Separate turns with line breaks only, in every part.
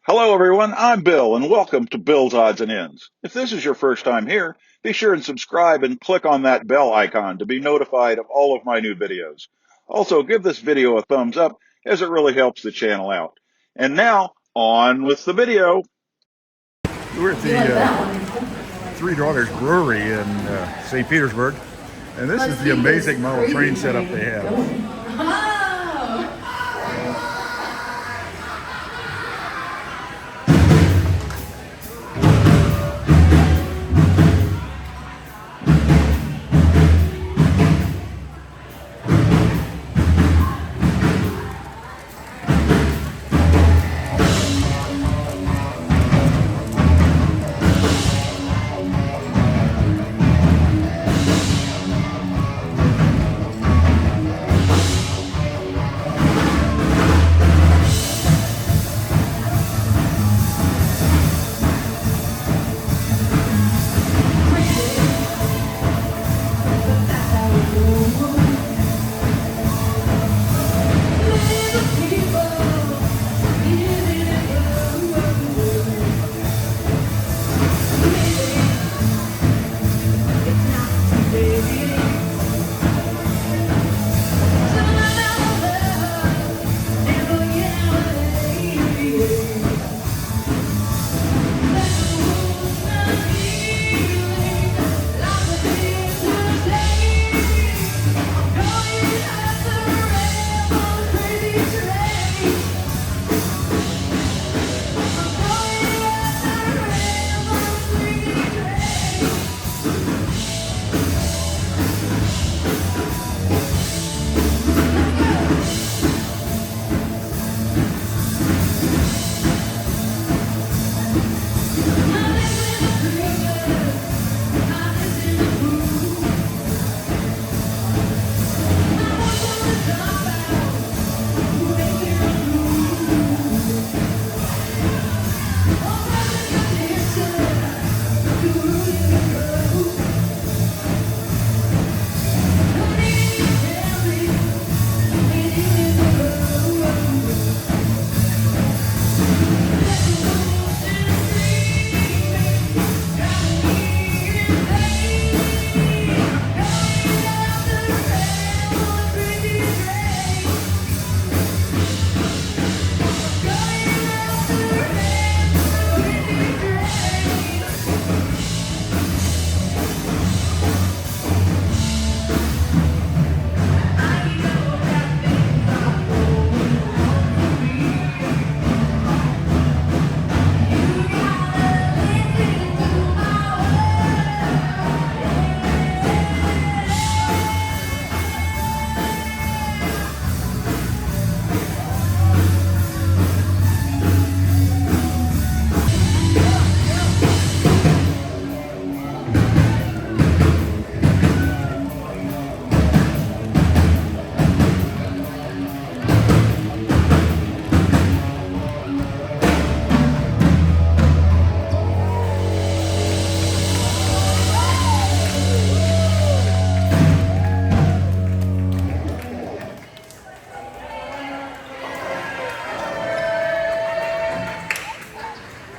Hello, everyone. I'm Bill, and welcome to Bill's Odds and Ends. If this is your first time here, be sure and subscribe and click on that bell icon to be notified of all of my new videos. Also, give this video a thumbs up as it really helps the channel out. And now, on with the video.
We're at the Three Daughters Brewery in St. Petersburg, and this is the amazing model train setup they have.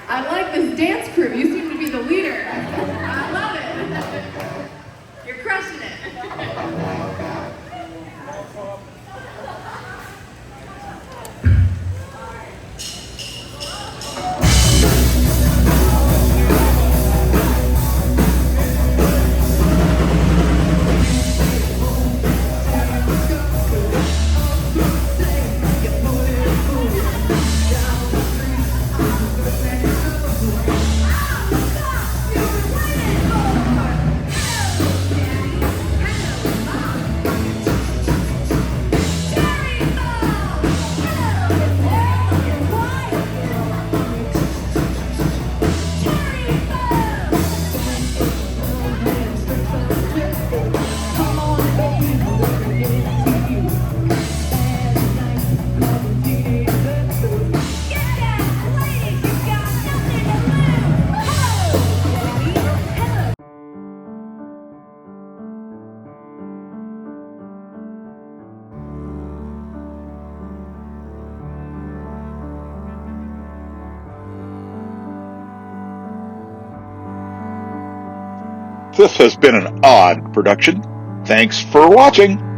I like this dance crew. You seem to be the leader. I love it. You're crushing it.
This has been an odd production. Thanks for watching.